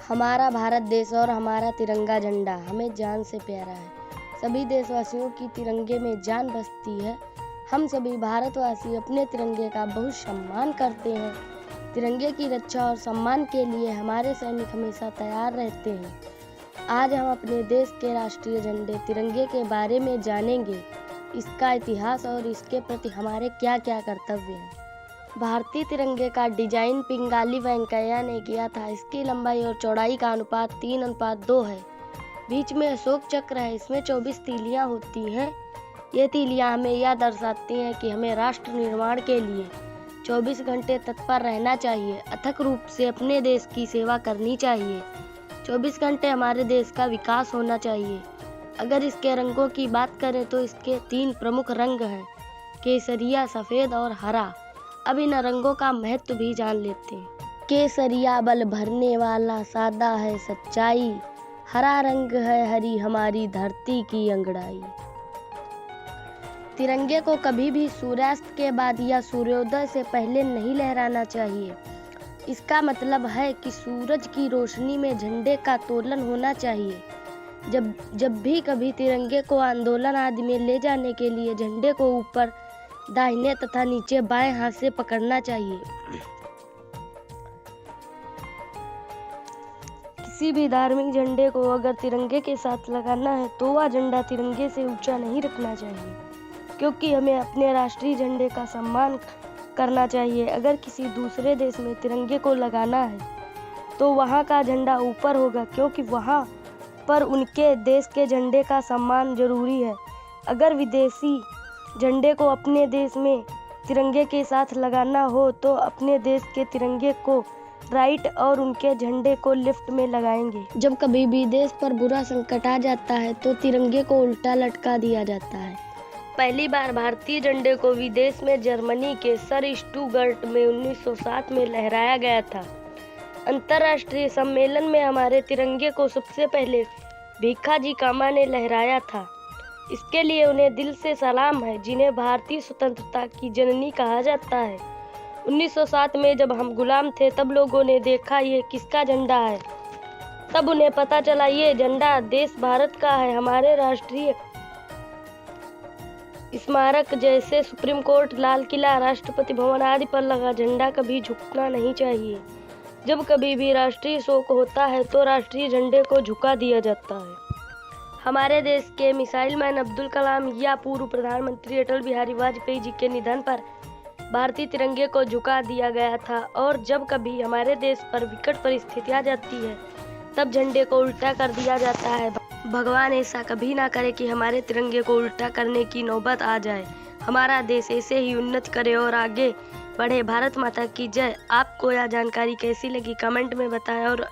हमारा भारत देश और हमारा तिरंगा झंडा हमें जान से प्यारा है। सभी देशवासियों की तिरंगे में जान बसती है। हम सभी भारतवासी अपने तिरंगे का बहुत सम्मान करते हैं। तिरंगे की रक्षा और सम्मान के लिए हमारे सैनिक हमेशा तैयार रहते हैं। आज हम अपने देश के राष्ट्रीय झंडे तिरंगे के बारे में जानेंगे, इसका इतिहास और इसके प्रति हमारे क्या क्या कर्तव्य हैं। भारतीय तिरंगे का डिजाइन पिंगाली वेंकैया ने किया था। इसकी लंबाई और चौड़ाई का अनुपात 3:2 है। बीच में अशोक चक्र है। इसमें 24 तीलियां होती हैं। ये तीलियां हमें यह दर्शाती हैं कि हमें राष्ट्र निर्माण के लिए 24 घंटे तत्पर रहना चाहिए, अथक रूप से अपने देश की सेवा करनी चाहिए। 24 घंटे हमारे देश का विकास होना चाहिए। अगर इसके रंगों की बात करें तो इसके 3 प्रमुख रंग हैं, केसरिया, सफ़ेद और हरा। अब इन रंगों का महत्व भी जान लेते हैं। केसरिया बल भरने वाला, सादा है सच्चाई। हरा रंग है हरी हमारी धरती की अंगड़ाई। तिरंगे को कभी भी सूर्यास्त के बाद या सूर्योदय से पहले नहीं लहराना चाहिए। इसका मतलब है कि सूरज की रोशनी में झंडे का तोलन होना चाहिए। जब भी कभी तिरंगे को आंदोलन आदि में ले जाने के लिए झंडे को ऊपर दाहिने तथा नीचे बाएं हाथ से पकड़ना चाहिए। किसी भी धार्मिक झंडे को अगर तिरंगे के साथ लगाना है तो वह झंडा तिरंगे से ऊंचा नहीं रखना चाहिए, क्योंकि हमें अपने राष्ट्रीय झंडे का सम्मान करना चाहिए। अगर किसी दूसरे देश में तिरंगे को लगाना है तो वहाँ का झंडा ऊपर होगा, क्योंकि वहाँ पर उनके देश के झंडे का सम्मान जरूरी है। अगर विदेशी झंडे को अपने देश में तिरंगे के साथ लगाना हो तो अपने देश के तिरंगे को राइट और उनके झंडे को लेफ्ट में लगाएंगे। जब कभी भी देश पर बुरा संकट आ जाता है तो तिरंगे को उल्टा लटका दिया जाता है। पहली बार भारतीय झंडे को विदेश में जर्मनी के सर स्टुटगार्ट में 1907 में लहराया गया था। अंतर्राष्ट्रीय सम्मेलन में हमारे तिरंगे को सबसे पहले भीखाजी कामा ने लहराया था। इसके लिए उन्हें दिल से सलाम है, जिन्हें भारतीय स्वतंत्रता की जननी कहा जाता है। 1907 में जब हम गुलाम थे तब लोगों ने देखा ये किसका झंडा है। तब उन्हें पता चला ये झंडा देश भारत का है। हमारे राष्ट्रीय स्मारक जैसे सुप्रीम कोर्ट, लाल किला, राष्ट्रपति भवन आदि पर लगा झंडा कभी झुकना नहीं चाहिए। जब कभी भी राष्ट्रीय शोक होता है तो राष्ट्रीय झंडे को झुका दिया जाता है। हमारे देश के मिसाइल मैन अब्दुल कलाम या पूर्व प्रधानमंत्री अटल बिहारी वाजपेयी जी के निधन पर भारतीय तिरंगे को झुका दिया गया था। और जब कभी हमारे देश पर विकट परिस्थिति आ जाती है तब झंडे को उल्टा कर दिया जाता है। भगवान ऐसा कभी ना करे कि हमारे तिरंगे को उल्टा करने की नौबत आ जाए। हमारा देश ऐसे ही उन्नत करे और आगे बढ़े। भारत माता की जय। आपको यह जानकारी कैसी लगी कमेंट में बताएं, और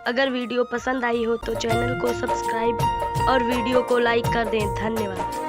अगर वीडियो पसंद आई हो तो चैनल को सब्सक्राइब और वीडियो को लाइक कर दें। धन्यवाद।